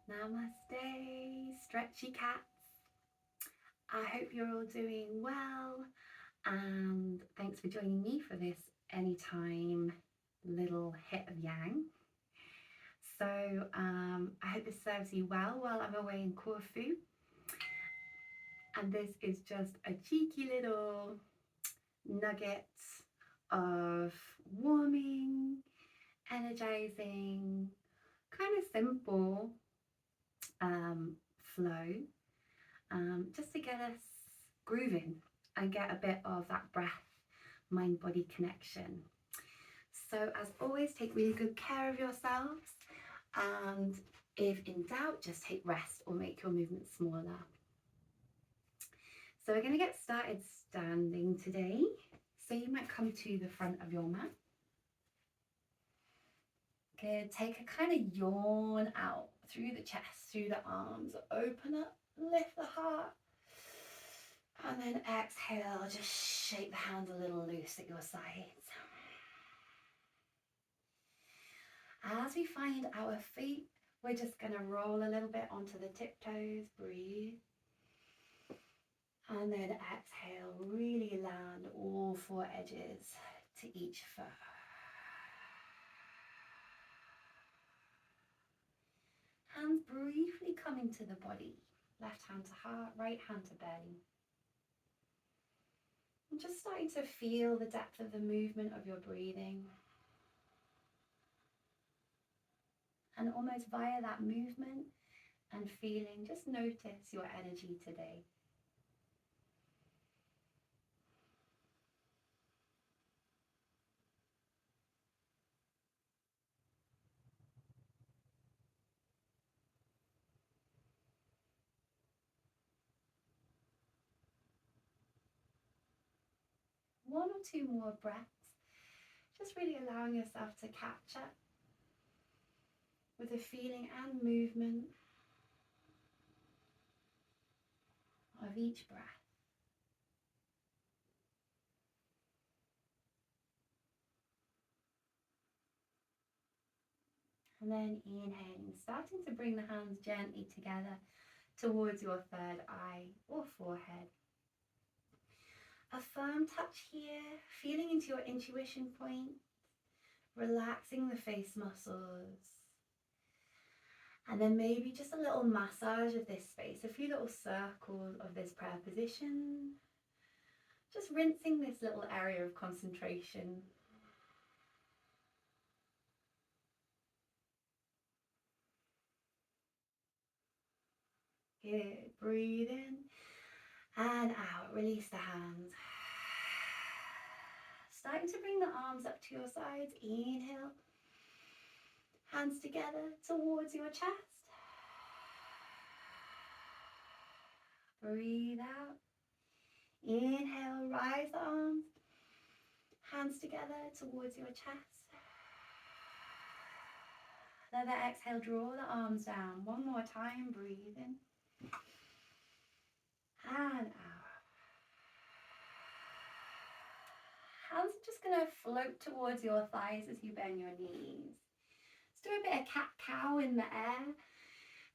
Namaste, stretchy cats. I hope you're all doing well, and thanks for joining me for this anytime little hit of yang. So I hope this serves you well while I'm away in Corfu. And this is just a cheeky little nugget of warming, energizing, kind of simple flow, just to get us grooving and get a bit of that breath, mind body connection. So as always, take really good care of yourselves, and if in doubt, just take rest or make your movements smaller. So we're going to get started standing today. So you might come to the front of your mat. Good. Take a kind of yawn out through the chest, through the arms. Open up, lift the heart. And then exhale, just shake the hands a little loose at your sides. As we find our feet, we're just going to roll a little bit onto the tiptoes. Breathe. And then exhale, really land all four edges to each foot. Hands briefly coming to the body. Left hand to heart, right hand to belly. And just starting to feel the depth of the movement of your breathing. And almost via that movement and feeling, just notice your energy today. One or two more breaths, just really allowing yourself to catch up with the feeling and movement of each breath. And then inhaling, starting to bring the hands gently together towards your third eye or forehead. A firm touch here, feeling into your intuition point, relaxing the face muscles. And then maybe just a little massage of this space, a few little circles of this prayer position. Just rinsing this little area of concentration. Good. Breathe in and out. Release the hands. Starting to bring the arms up to your sides. Inhale. Hands together towards your chest. Breathe out. Inhale, rise the arms. Hands together towards your chest. Another exhale, draw the arms down. One more time, breathe in. And out. Hands are just going to float towards your thighs as you bend your knees. Let's do a bit of cat-cow in the air.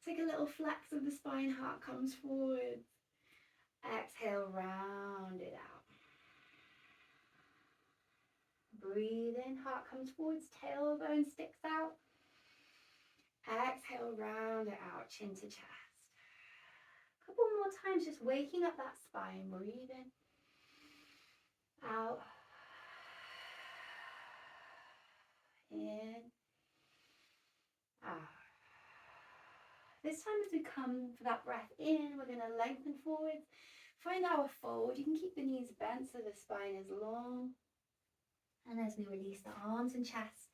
Take a little flex of the spine, heart comes forwards. Exhale, round it out. Breathe in, heart comes forwards, tailbone sticks out. Exhale, round it out, chin to chest. A couple more times, just waking up that spine. Breathe in, out, in, out. This time as we come for that breath in, we're going to lengthen forwards. Find our fold. You can keep the knees bent so the spine is long. And as we release the arms and chest,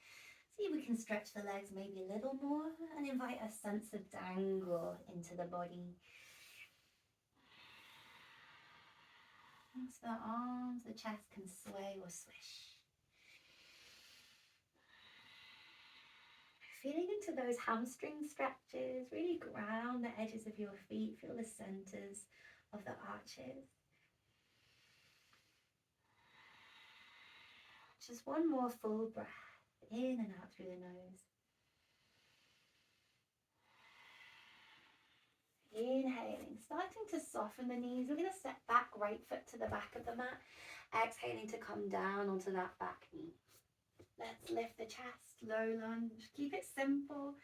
see if we can stretch the legs maybe a little more and invite a sense of dangle into the body. So the arms, the chest can sway or swish. Feeling into those hamstring stretches, really ground the edges of your feet, feel the centers of the arches. Just one more full breath, in and out through the nose. Inhaling, starting to soften the knees. We're going to step back, right foot to the back of the mat. Exhaling to come down onto that back knee. Let's lift the chest, low lunge. Keep it simple,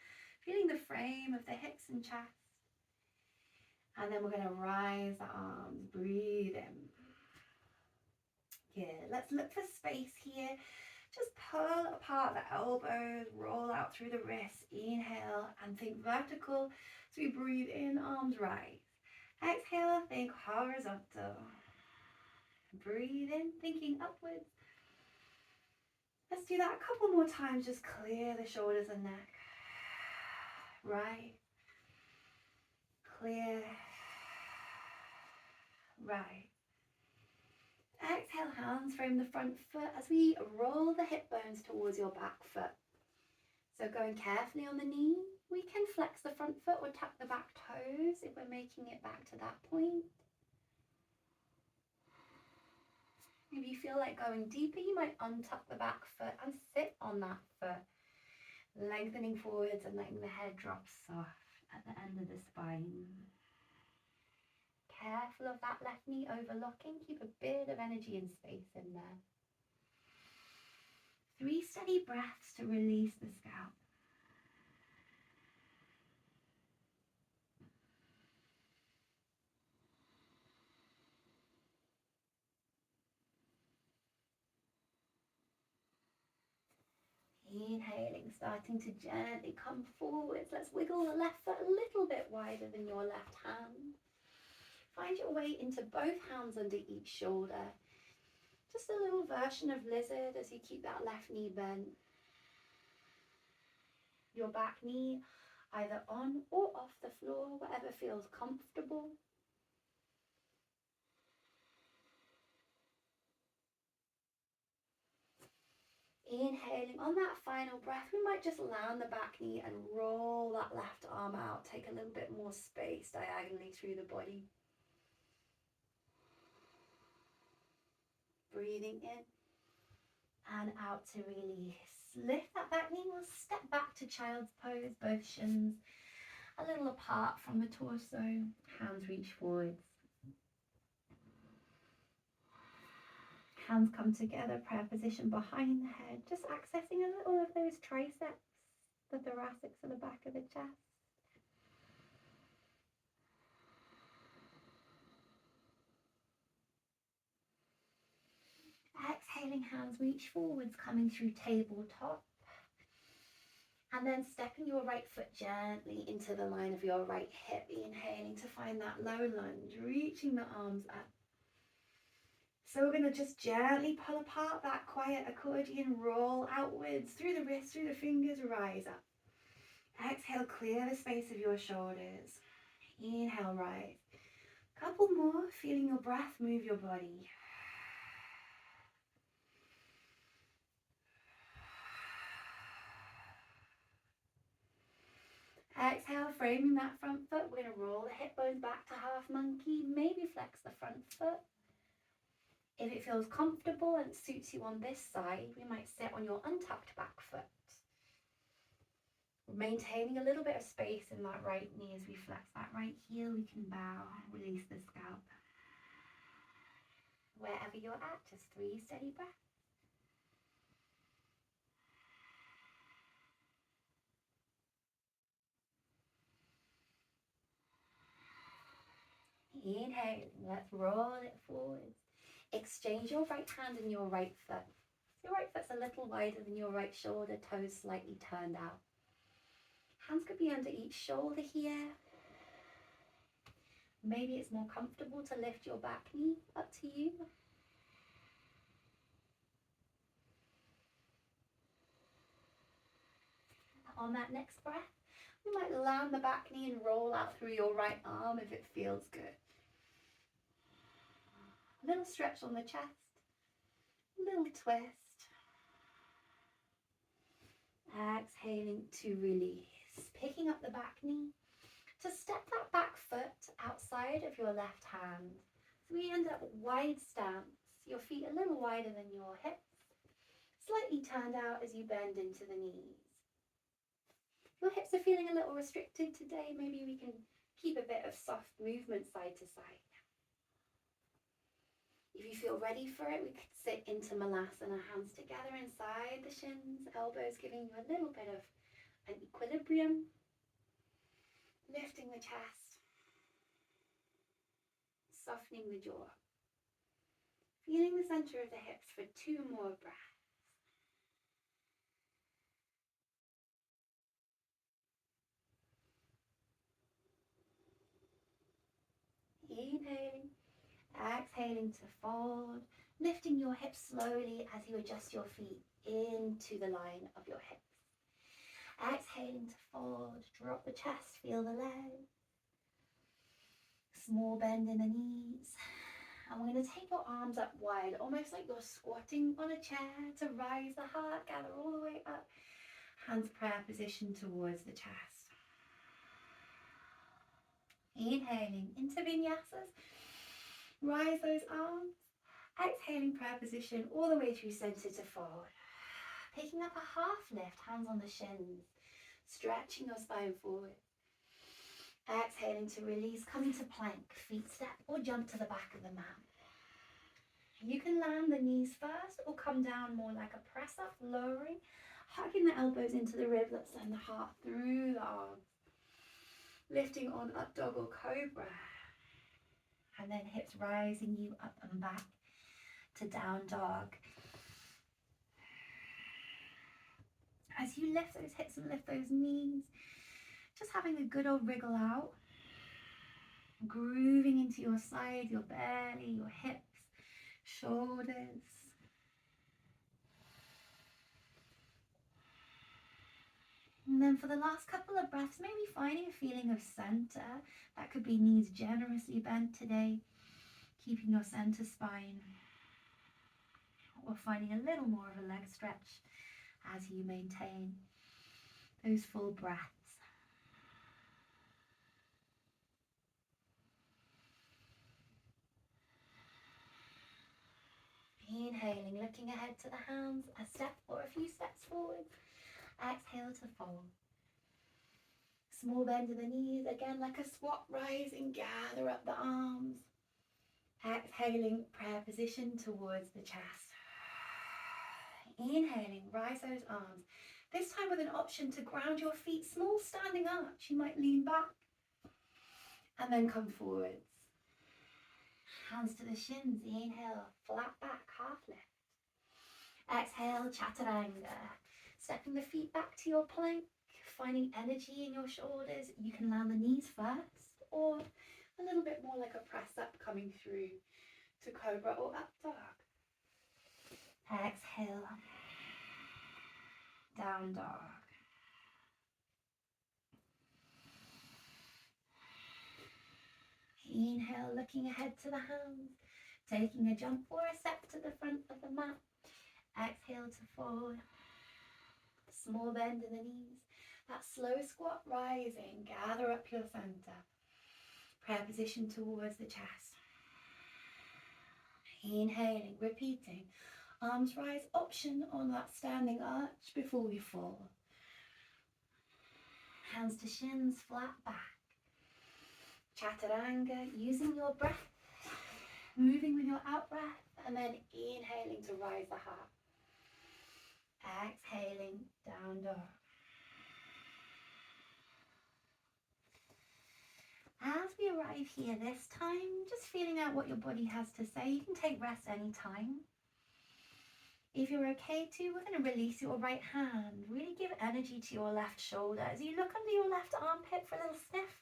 feeling the frame of the hips and chest. And then we're going to rise the arms, breathe in. Good. Let's look for space here. Just pull apart the elbows, roll out through the wrists. Inhale and think vertical. So we breathe in, arms rise. Exhale, think horizontal. Breathe in, thinking upwards. Let's do that a couple more times. Just clear the shoulders and neck. Right. Clear. Right. Exhale, hands frame the front foot as we roll the hip bones towards your back foot. So going carefully on the knee, we can flex the front foot or tuck the back toes if we're making it back to that point. If you feel like going deeper, you might untuck the back foot and sit on that foot, lengthening forwards and letting the head drop soft at the end of the spine. Careful of that left knee overlocking. Keep a bit of energy and space in there. 3 steady breaths to release the scalp. Inhaling, starting to gently come forwards. Let's wiggle the left foot a little bit wider than your left hand. Find your way into both hands under each shoulder. Just a little version of lizard as you keep that left knee bent. Your back knee either on or off the floor, whatever feels comfortable. Inhaling, on that final breath, we might just land the back knee and roll that left arm out. Take a little bit more space diagonally through the body. Breathing in and out to release. Lift that back knee. We'll step back to child's pose, both shins a little apart from the torso. Hands reach forwards. Hands come together, prayer position behind the head. Just accessing a little of those triceps, the thoracics at the back of the chest. Exhaling, hands reach forwards, coming through tabletop. And then stepping your right foot gently into the line of your right hip. Inhaling to find that low lunge, reaching the arms up. So we're going to just gently pull apart that quiet accordion, roll outwards through the wrists, through the fingers, rise up. Exhale, clear the space of your shoulders. Inhale, rise. Couple more, feeling your breath move your body. Exhale, framing that front foot. We're going to roll the hip bones back to half monkey. Maybe flex the front foot. If it feels comfortable and suits you on this side, we might sit on your untucked back foot. Maintaining a little bit of space in that right knee as we flex that right heel, we can bow and release the scalp. Wherever you're at, just 3 steady breaths. Inhale, let's roll it forwards. Exchange your right hand and your right foot. Your right foot's a little wider than your right shoulder, toes slightly turned out. Hands could be under each shoulder here. Maybe it's more comfortable to lift your back knee, up to you. On that next breath, you might land the back knee and roll out through your right arm if it feels good. A little stretch on the chest, a little twist. Exhaling to release. Picking up the back knee to step that back foot outside of your left hand. So we end up wide stance, your feet a little wider than your hips, slightly turned out as you bend into the knees. If your hips are feeling a little restricted today, maybe we can Keep a bit of soft movement side to side. If you feel ready for it, we could sit into Malasana, hands together inside the shins, elbows giving you a little bit of an equilibrium. Lifting the chest, softening the jaw. Feeling the center of the hips for 2 more breaths. Inhaling, exhaling to fold, lifting your hips slowly as you adjust your feet into the line of your hips. Exhaling to fold, drop the chest, feel the legs. Small bend in the knees. And we're going to take your arms up wide, almost like you're squatting on a chair to rise the heart, gather all the way up. Hands prayer position towards the chest. Inhaling into vinyasas. Rise those arms. Exhaling prayer position all the way through center to forward. Picking up a half lift, hands on the shins. Stretching your spine forward. Exhaling to release, come into plank, feet step or jump to the back of the mat. You can land the knees first or come down more like a press up, lowering, hugging the elbows into the ribs, let's send the heart through the arms. Lifting on up dog or cobra. And then hips rising you up and back to down dog. As you lift those hips and lift those knees, just having a good old wriggle out, grooving into your side, your belly, your hips, shoulders. And then for the last couple of breaths, maybe finding a feeling of center. That could be knees generously bent today, keeping your center spine, or finding a little more of a leg stretch as you maintain those full breaths. Inhaling, looking ahead to the hands, a step or a few steps forward. Exhale to fold. Small bend in the knees, again like a squat, rising, gather up the arms. Exhaling, prayer position towards the chest. Inhaling, rise those arms. This time with an option to ground your feet, small standing arch. You might lean back and then come forwards. Hands to the shins, inhale, flat back, half lift. Exhale, chaturanga. Stepping the feet back to your plank, finding energy in your shoulders. You can land the knees first, or a little bit more like a press up coming through to cobra or up dog. Exhale, down dog. Inhale, looking ahead to the hands, taking a jump or a step to the front of the mat. Exhale to forward. Small bend in the knees. That slow squat rising. Gather up your center. Prayer position towards the chest. Inhaling, repeating. Arms rise, option on that standing arch before we fall. Hands to shins, flat back. Chaturanga, using your breath, moving with your out breath, and then inhaling to rise the heart. Exhaling, down dog. As we arrive here this time, just feeling out what your body has to say. You can take rest anytime. If you're okay to, we're going to release your right hand. Really give energy to your left shoulder as you look under your left armpit for a little sniff.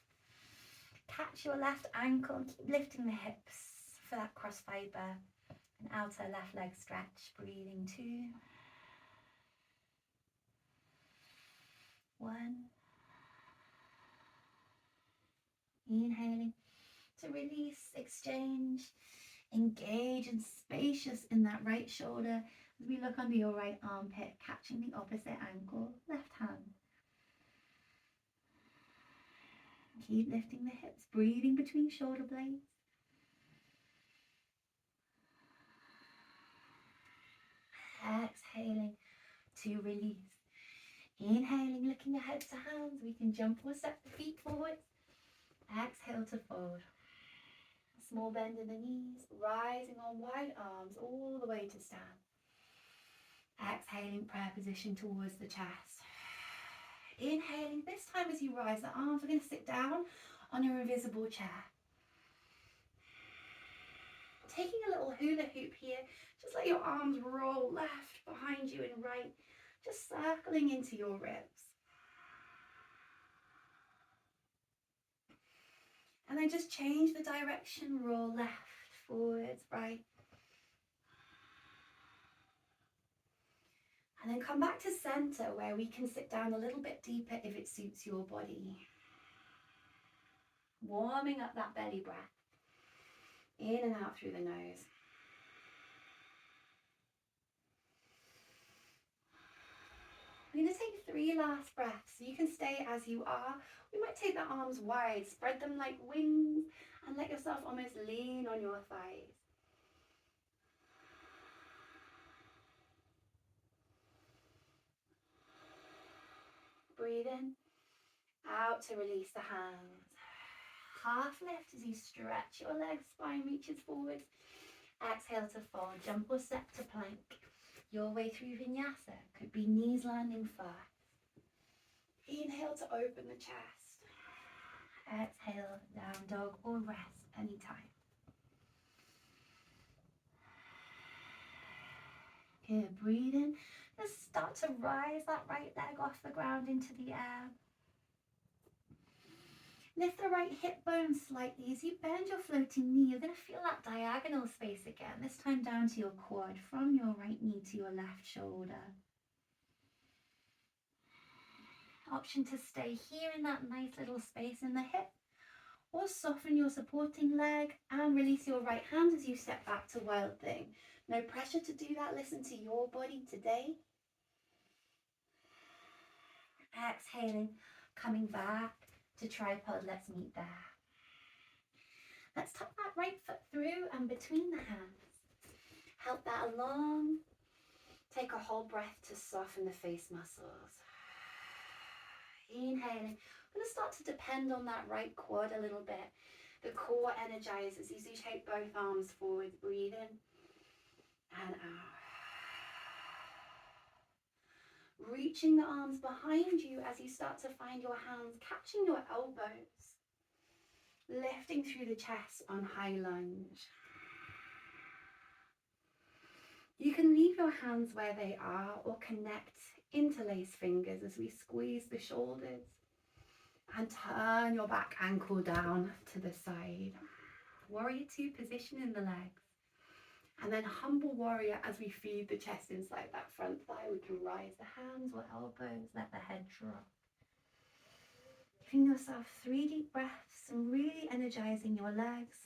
Catch your left ankle and keep lifting the hips for that cross fiber. An outer left leg stretch. Breathing 2. 1. Inhaling to release, exchange, engage and spacious in that right shoulder as we look under your right armpit, catching the opposite ankle, left hand. Keep lifting the hips, breathing between shoulder blades. Exhaling to release. Inhaling, looking ahead to hands. We can jump or step the feet forward. Exhale to fold. A small bend in the knees, rising on wide arms all the way to stand. Exhaling, prayer position towards the chest. Inhaling, this time as you rise, the arms are going to sit down on your invisible chair. Taking a little hula hoop here, just let your arms roll left, behind you and right, just circling into your ribs. And then just change the direction, roll left, forwards, right. And then come back to center where we can sit down a little bit deeper if it suits your body. Warming up that belly breath. In and out through the nose. We're going to take 3 last breaths. So you can stay as you are. We might take the arms wide, spread them like wings, and let yourself almost lean on your thighs. Breathe in, out to release the hands. Half lift as you stretch your legs, spine reaches forward. Exhale to fold, jump or step to plank. Your way through vinyasa could be knees landing first. Inhale to open the chest. Exhale, down dog or rest anytime. Here, breathe in. Just start to rise that right leg off the ground into the air. Lift the right hip bone slightly. As you bend your floating knee, you're going to feel that diagonal space again, this time down to your quad, from your right knee to your left shoulder. Option to stay here in that nice little space in the hip, or soften your supporting leg and release your right hand as you step back to Wild Thing. No pressure to do that. Listen to your body today. Exhaling, coming back to tripod. Let's meet there. Let's tuck that right foot through and between the hands. Help that along. Take a whole breath to soften the face muscles. Inhaling. I'm going to start to depend on that right quad a little bit. The core energizes as you take both arms forward. Breathe in and out. Reaching the arms behind you as you start to find your hands catching your elbows. Lifting through the chest on high lunge. You can leave your hands where they are or connect, interlace fingers as we squeeze the shoulders and turn your back ankle down to the side. Warrior 2 position in the legs. And then humble warrior as we feed the chest inside that front thigh. We can rise the hands or elbows, let the head drop. Giving yourself 3 deep breaths and really energizing your legs.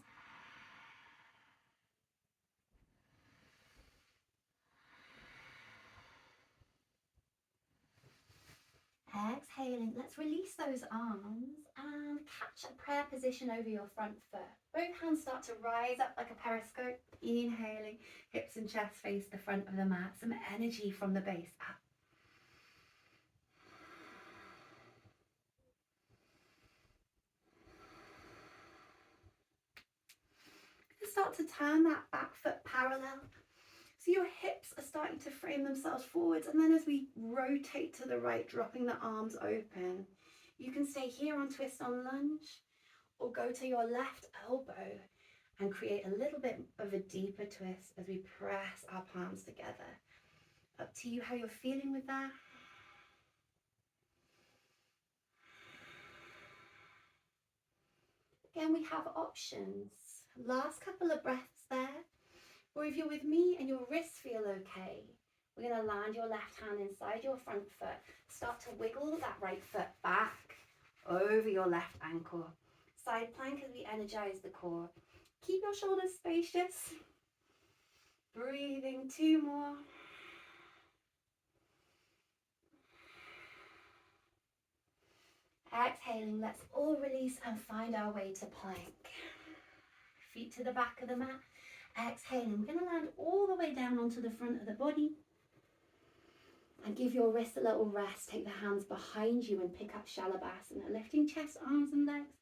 Exhaling, let's release those arms and catch a prayer position over your front foot. Both hands start to rise up like a periscope. Inhaling, hips and chest face the front of the mat. Some energy from the base up. Start to turn that back foot parallel. So your hips are starting to frame themselves forwards, and then as we rotate to the right, dropping the arms open, you can stay here on twist on lunge, or go to your left elbow and create a little bit of a deeper twist as we press our palms together. Up to you how you're feeling with that. Again, we have options. Last couple of breaths there. Or if you're with me and your wrists feel okay, we're going to land your left hand inside your front foot. Start to wiggle that right foot back over your left ankle. Side plank as we energize the core. Keep your shoulders spacious. Breathing 2 more. Exhaling, let's all release and find our way to plank. Feet to the back of the mat. Exhaling, we're going to land all the way down onto the front of the body. And give your wrists a little rest. Take the hands behind you and pick up Shalabhasana. Lifting chest, arms and legs.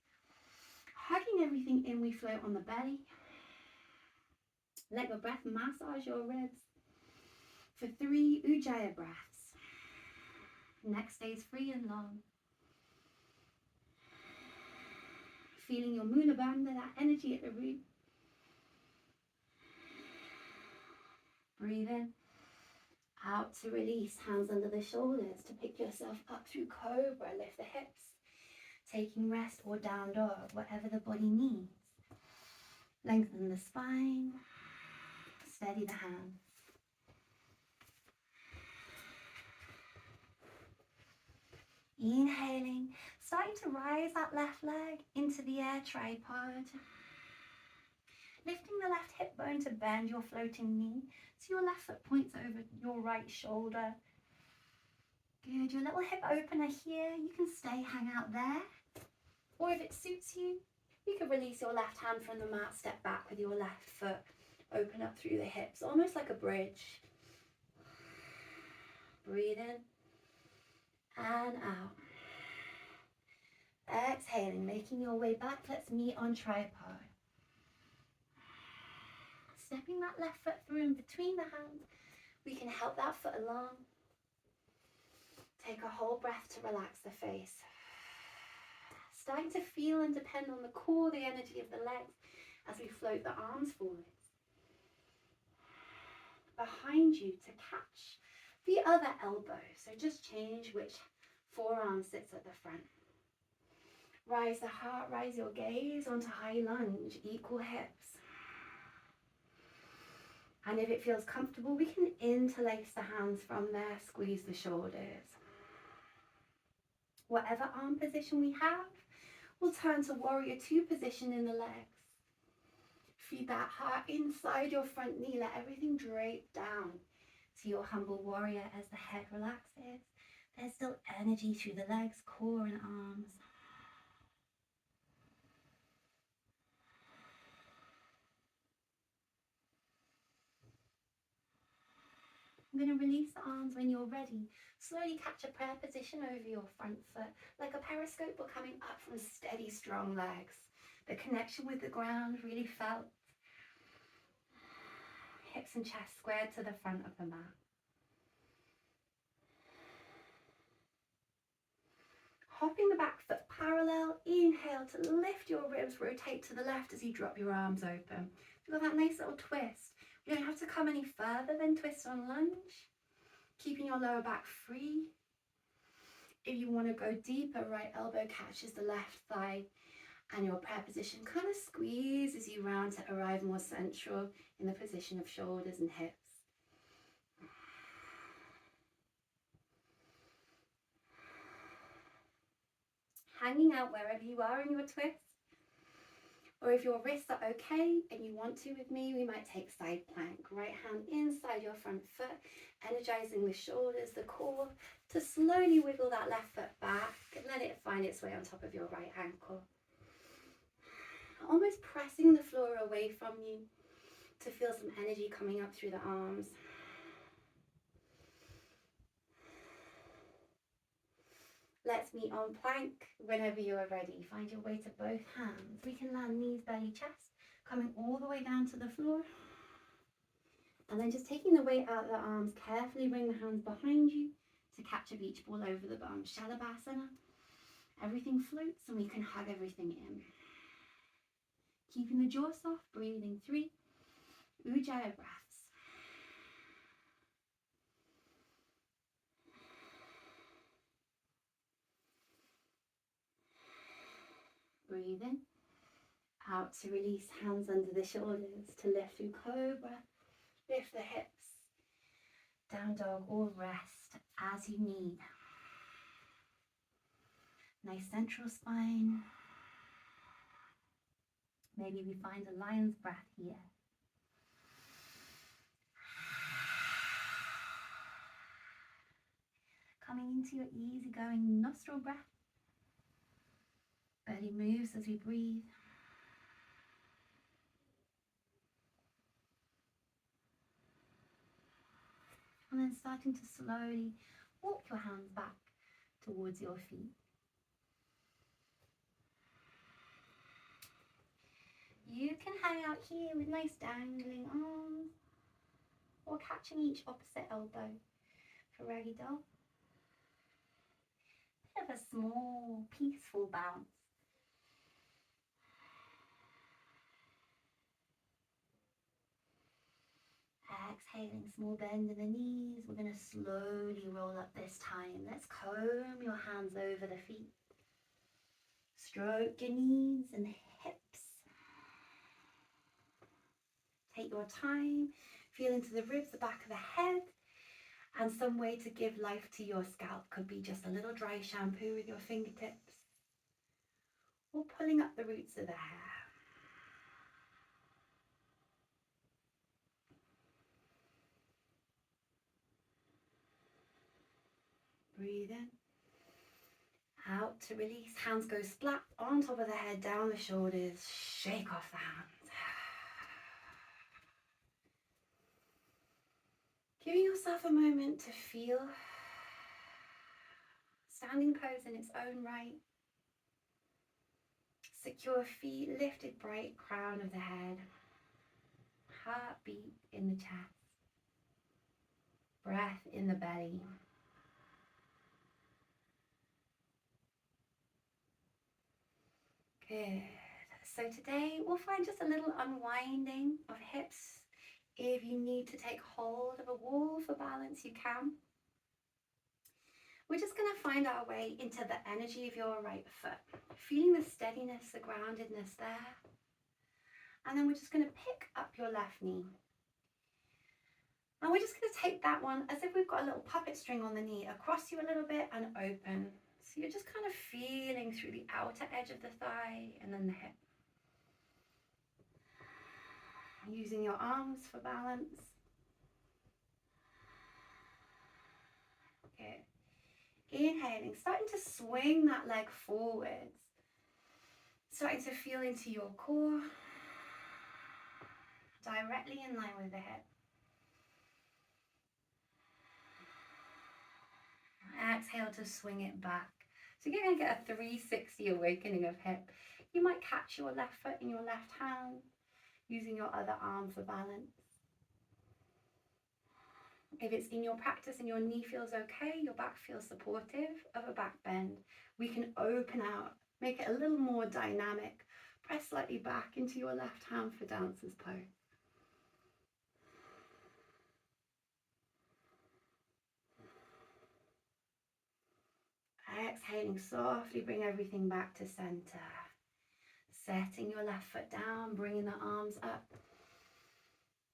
Hugging everything in, we float on the belly. Let your breath massage your ribs for 3 Ujjayi breaths. Neck stays free and long. Feeling your Mula Bandha, that energy at the root. Breathe in. Out to release, hands under the shoulders to pick yourself up through Cobra. Lift the hips, taking rest or down dog, whatever the body needs. Lengthen the spine, steady the hand. Inhaling, starting to rise that left leg into the air tripod. Lifting the left hip bone to bend your floating knee so your left foot points over your right shoulder. Good, your little hip opener here, you can stay, hang out there. Or if it suits you, you can release your left hand from the mat, step back with your left foot, open up through the hips, almost like a bridge. Breathe in and out. Exhaling, making your way back, let's meet on tripod. Stepping that left foot through in between the hands, we can help that foot along. Take a whole breath to relax the face. Starting to feel and depend on the core, the energy of the legs as we float the arms forwards. Behind you to catch the other elbow, so just change which forearm sits at the front. Rise the heart, rise your gaze onto high lunge, equal hips. And if it feels comfortable, we can interlace the hands from there, squeeze the shoulders. Whatever arm position we have, we'll turn to warrior 2 position in the legs. Feed that heart inside your front knee, let everything drape down to your humble warrior as the head relaxes. There's still energy through the legs, core and arms. I'm going to release the arms when you're ready. Slowly catch a prayer position over your front foot, like a periscope, but coming up from steady, strong legs. The connection with the ground really felt. Hips and chest squared to the front of the mat. Hopping the back foot parallel, inhale to lift your ribs, rotate to the left as you drop your arms open. You've got that nice little twist. You don't have to come any further than twist on lunge. Keeping your lower back free. If you want to go deeper, right elbow catches the left thigh and your prayer position kind of squeezes you round to arrive more central in the position of shoulders and hips. Hanging out wherever you are in your twist. Or if your wrists are okay and you want to with me, we might take side plank. Right hand inside your front foot, energizing the shoulders, the core, to slowly wiggle that left foot back and let it find its way on top of your right ankle. Almost pressing the floor away from you to feel some energy coming up through the arms. Let's meet on plank whenever you are ready. Find your way to both hands. We can land knees, belly, chest, coming all the way down to the floor. And then just taking the weight out of the arms, carefully bring the hands behind you to catch a beach ball over the bum. Shalabhasana. Everything floats and we can hug everything in. Keeping the jaw soft, breathing 3 Ujjayi breaths. Breathe in, out to release, hands under the shoulders to lift through Cobra, lift the hips, down dog or rest as you need. Nice central spine. Maybe we find a lion's breath here. Coming into your easygoing nostril breath. Belly moves as we breathe. And then starting to slowly walk your hands back towards your feet. You can hang out here with nice dangling arms or catching each opposite elbow for raggy doll. Bit of a small, peaceful bounce. Exhaling, small bend in the knees. We're going to slowly roll up this time. Let's comb your hands over the feet. Stroke your knees and hips. Take your time. Feel into the ribs, the back of the head. And some way to give life to your scalp could be just a little dry shampoo with your fingertips. Or pulling up the roots of the hair. Breathe in. Out to release. Hands go splat on top of the head, down the shoulders. Shake off the hands. Giving yourself a moment to feel standing pose in its own right. Secure feet, lifted bright crown of the head. Heartbeat in the chest. Breath in the belly. Good. So today we'll find just a little unwinding of hips. If you need to take hold of a wall for balance, you can. We're just going to find our way into the energy of your right foot, feeling the steadiness, the groundedness there. And then we're just going to pick up your left knee. And we're just going to take that one as if we've got a little puppet string on the knee, across you a little bit and open. So you're just kind of feeling through the outer edge of the thigh and then the hip. Using your arms for balance. Good. Inhaling, starting to swing that leg forwards. Starting to feel into your core. Directly in line with the hip. Exhale to swing it back. So you're going to get a 360 awakening of hip. You might catch your left foot in your left hand, using your other arm for balance. If it's in your practice and your knee feels okay, your back feels supportive of a back bend, we can open out, make it a little more dynamic. Press slightly back into your left hand for dancer's pose. Exhaling softly, bring everything back to center. Setting your left foot down, bringing the arms up.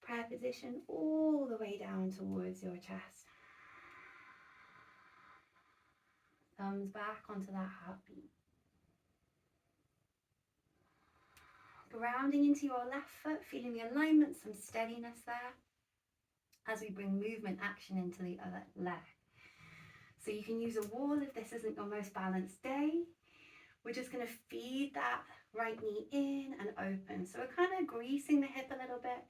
Prayer position all the way down towards your chest. Thumbs back onto that heartbeat. Grounding into your left foot, feeling the alignment, some steadiness there as we bring movement, action into the other leg. So you can use a wall if this isn't your most balanced day. We're just going to feed that right knee in and open. So we're kind of greasing the hip a little bit.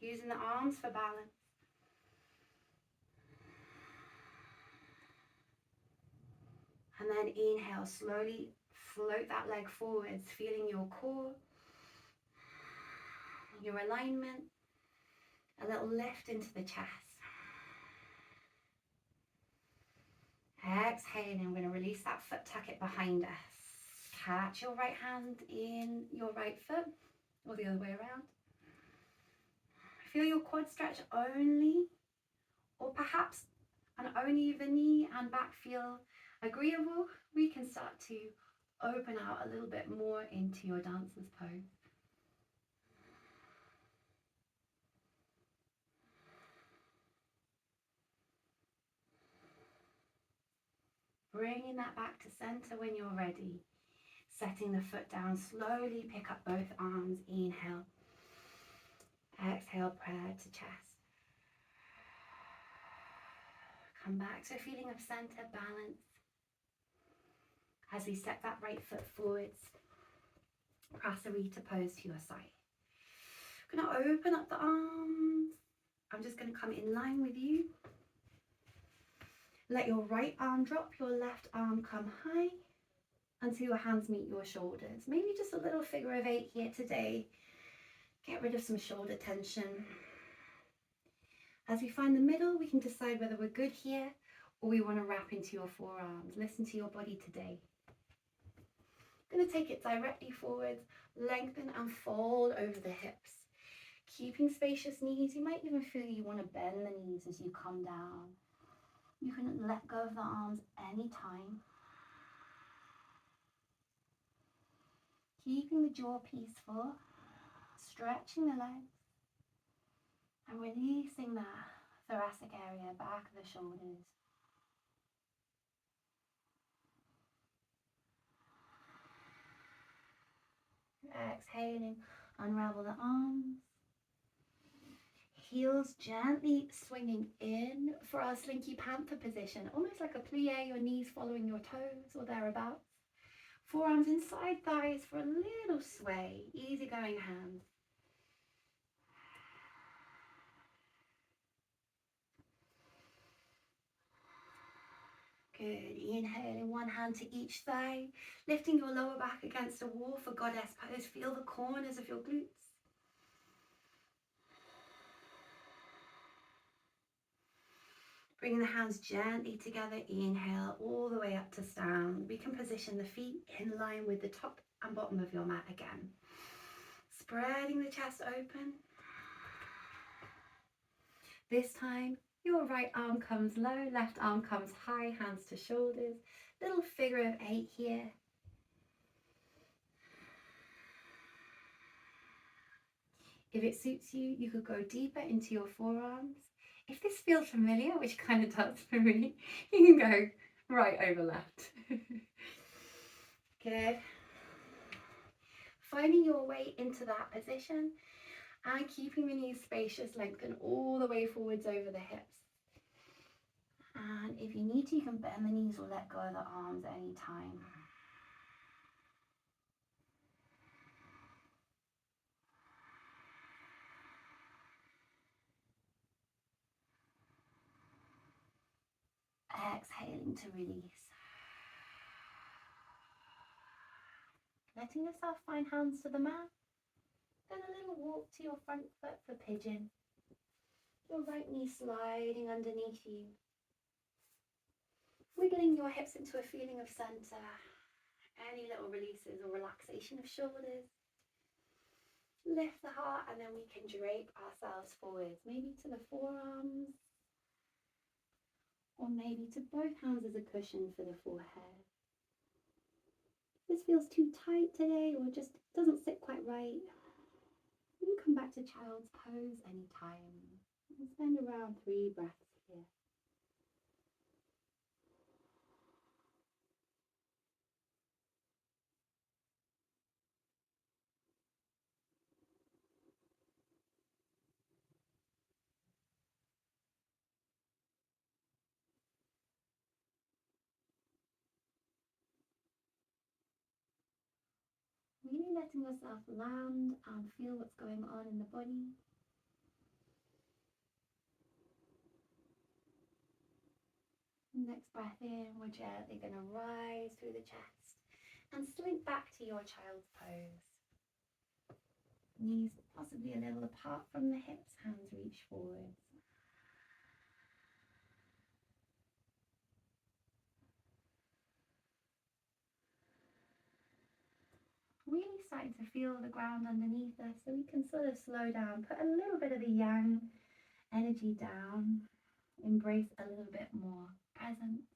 Using the arms for balance. And then inhale, slowly float that leg forwards, feeling your core, your alignment, a little lift into the chest. Exhaling, we're going to release that foot, tuck it behind us. Catch your right hand in your right foot, or the other way around. Feel your quad stretch only, or perhaps and only the knee and back feel agreeable. We can start to open out a little bit more into your dancer's pose. Bringing that back to center when you're ready. Setting the foot down, slowly pick up both arms, inhale. Exhale, prayer to chest. Come back to a feeling of center, balance. As we step that right foot forwards, Prasarita pose to your side. I'm going to open up the arms. I'm just going to come in line with you. Let your right arm drop, your left arm come high. until your hands meet your shoulders. Maybe just a little figure of 8 here today. Get rid of some shoulder tension. As we find the middle, we can decide whether we're good here or we want to wrap into your forearms. Listen to your body today. I'm going to take it directly forwards, lengthen and fold over the hips. Keeping spacious knees. You might even feel you want to bend the knees as you come down. You can let go of the arms anytime. Keeping the jaw peaceful, stretching the legs, and releasing the thoracic area, back of the shoulders. Exhaling, unravel the arms. Heels gently swinging in for our Slinky Panther position, almost like a plie, your knees following your toes or thereabouts. Forearms inside thighs for a little sway, easygoing hands. Good, inhaling one hand to each thigh, lifting your lower back against a wall for goddess pose. Feel the corners of your glutes. Bringing the hands gently together, inhale all the way up to stand. We can position the feet in line with the top and bottom of your mat again. Spreading the chest open. This time, your right arm comes low, left arm comes high, hands to shoulders. Little figure of 8 here. If it suits you, you could go deeper into your forearms. If this feels familiar, which kind of does for me, you can go right over left. Good. Finding your way into that position and keeping the knees spacious, lengthen all the way forwards over the hips. And if you need to, you can bend the knees or let go of the arms anytime. Exhaling to release. Letting yourself find hands to the mat. Then a little walk to your front foot for pigeon. Your right knee sliding underneath you. Wiggling your hips into a feeling of center. Any little releases or relaxation of shoulders. Lift the heart and then we can drape ourselves forwards. Maybe to the forearms. Or maybe to both hands as a cushion for the forehead. If this feels too tight today or just doesn't sit quite right, you can come back to child's pose anytime and spend around 3 breaths here. Really letting yourself land and feel what's going on in the body. Next breath in, we're gently going to rise through the chest and slink back to your child's pose. Knees possibly a little apart from the hips, hands reach forwards. Really starting to feel the ground underneath us, so we can sort of slow down, put a little bit of the yang energy down, embrace a little bit more presence.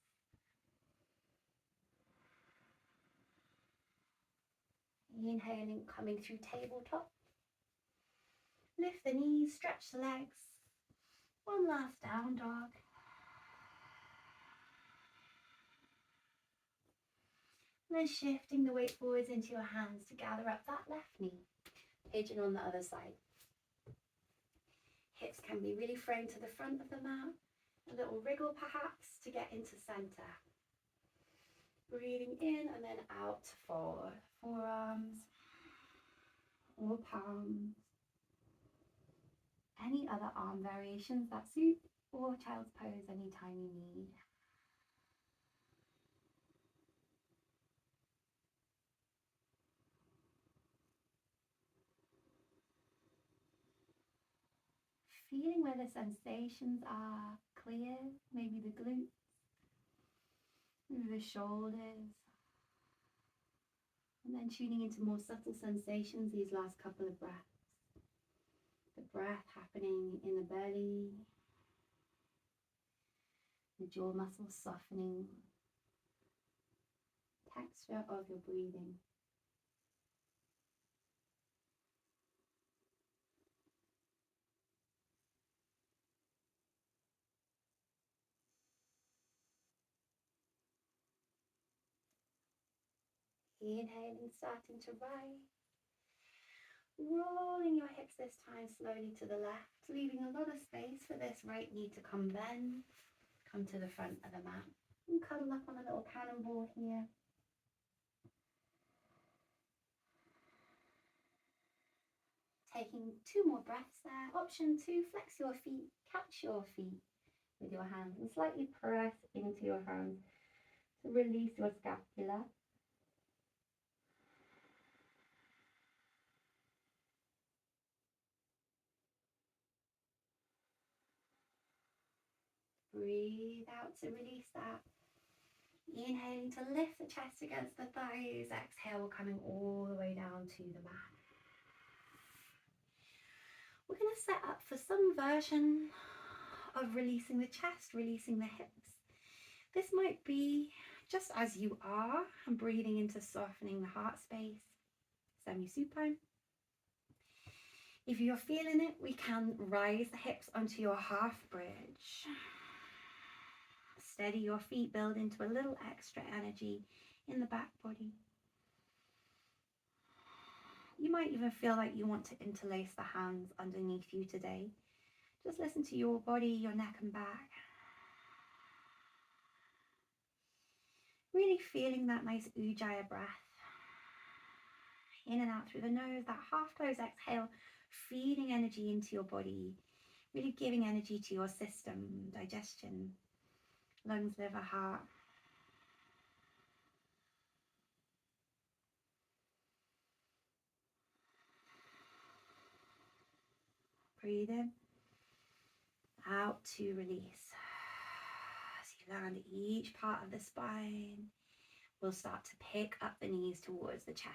Inhaling, coming through tabletop. Lift the knees, stretch the legs. One last down dog. Then shifting the weight forwards into your hands to gather up that left knee. Pigeon on the other side. Hips can be really framed to the front of the mat. A little wriggle perhaps to get into center. Breathing in and then out to forward. Forearms or palms. Any other arm variations that suit, or child's pose anytime you need. feeling where the sensations are clear, maybe the glutes, maybe the shoulders. And then tuning into more subtle sensations these last couple of breaths. The breath happening in the belly, the jaw muscles softening, texture of your breathing. Inhaling, starting to rise. Rolling your hips this time slowly to the left, leaving a lot of space for this right knee to come bend. Come to the front of the mat and cuddle up on a little cannonball here. Taking 2 more breaths there. Option 2, flex your feet, catch your feet with your hands and slightly press into your hands to release your scapula. Breathe out to release that. Inhaling to lift the chest against the thighs. Exhale, coming all the way down to the mat. We're going to set up for some version of releasing the chest, releasing the hips. This might be just as you are and breathing into softening the heart space, semi-supine. If you're feeling it, we can rise the hips onto your half bridge. Steady your feet, build into a little extra energy in the back body. You might even feel like you want to interlace the hands underneath you today. Just listen to your body, your neck and back. Really feeling that nice Ujjayi breath. In and out through the nose, that half close exhale, feeding energy into your body, really giving energy to your system, digestion, lungs, liver, heart. Breathe in, out to release. As you land each part of the spine, we'll start to pick up the knees towards the chest,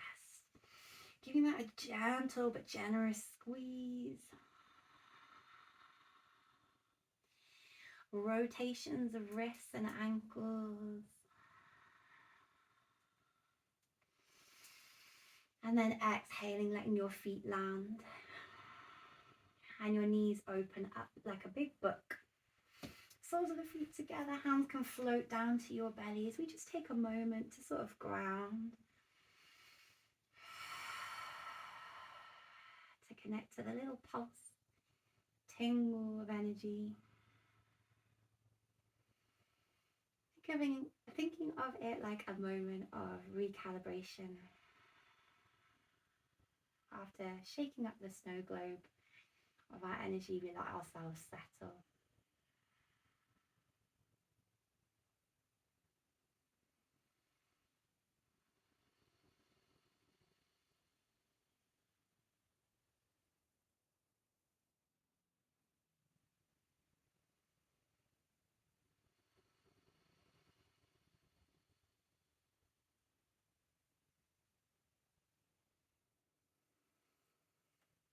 giving that a gentle but generous squeeze. Rotations of wrists and ankles. And then exhaling, letting your feet land. And your knees open up like a big book. Soles of the feet together, hands can float down to your belly as we just take a moment to sort of ground. To connect to the little pulse, tingle of energy. Thinking of it like a moment of recalibration. After shaking up the snow globe of our energy, we let ourselves settle.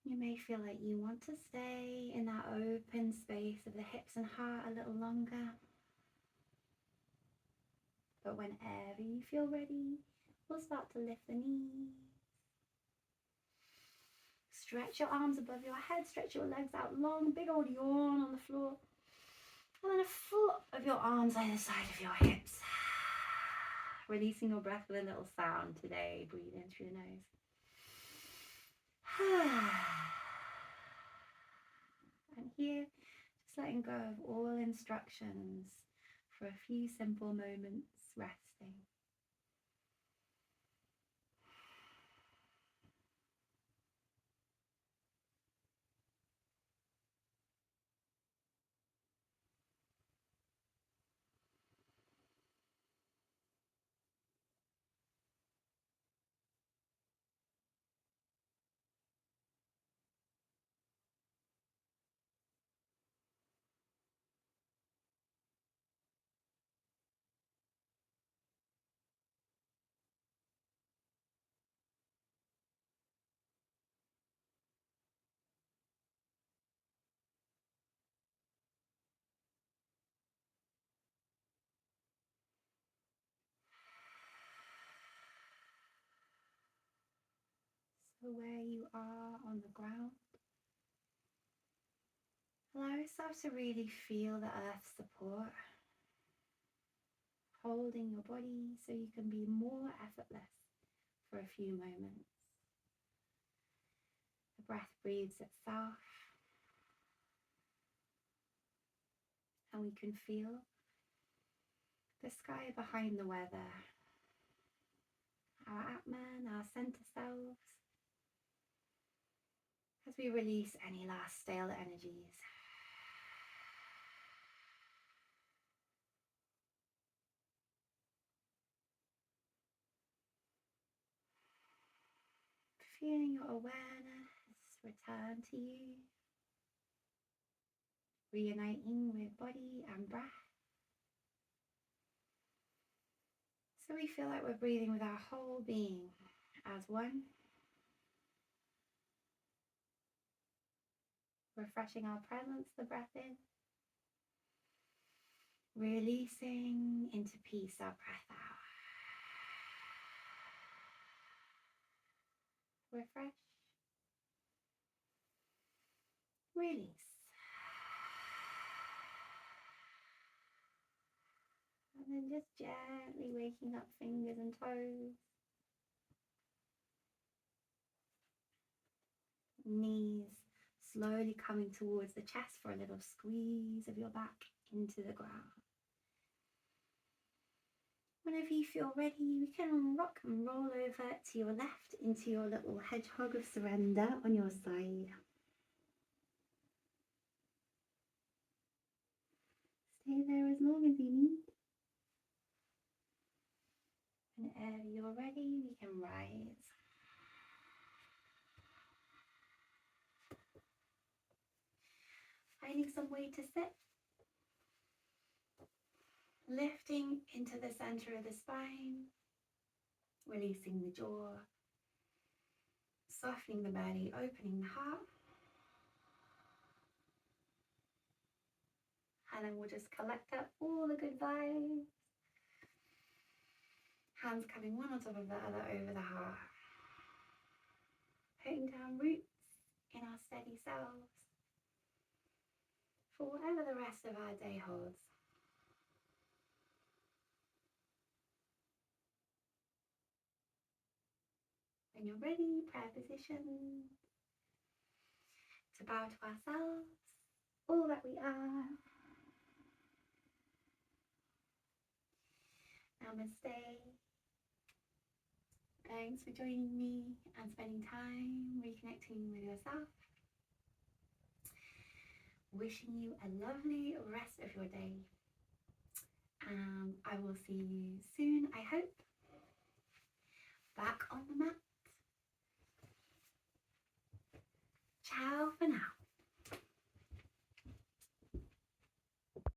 You may feel like you want to stay in that open space of the hips and heart a little longer. But whenever you feel ready, we'll start to lift the knees. Stretch your arms above your head, stretch your legs out long, big old yawn on the floor. And then a foot of your arms either side of your hips. Releasing your breath with a little sound today. Breathe in through the nose. And here, just letting go of all instructions for a few simple moments, resting. for where you are on the ground. Allow yourself to really feel the earth's support, holding your body so you can be more effortless for a few moments. The breath breathes itself, and we can feel the sky behind the weather, our Atman, our center selves, as we release any last stale energies. Feeling your awareness return to you, reuniting with body and breath. So we feel like we're breathing with our whole being as one, refreshing our presence, the breath in, releasing into peace, our breath out. Refresh, release. And then just gently waking up fingers and toes, knees slowly coming towards the chest for a little squeeze of your back into the ground. Whenever you feel ready, we can rock and roll over to your left into your little hedgehog of surrender on your side. Stay there as long as you need. Whenever you're ready, we can rise. Finding some way to sit. Lifting into the center of the spine. Releasing the jaw. Softening the belly, opening the heart. And then we'll just collect up all the good vibes. Hands coming one on top of the other over the heart. Putting down roots in our steady selves for whatever the rest of our day holds. When you're ready, prayer position, to bow to ourselves, all that we are. Namaste. Thanks for joining me and spending time reconnecting with yourself. Wishing you a lovely rest of your day. And I will see you soon, I hope, back on the mat. Ciao for now.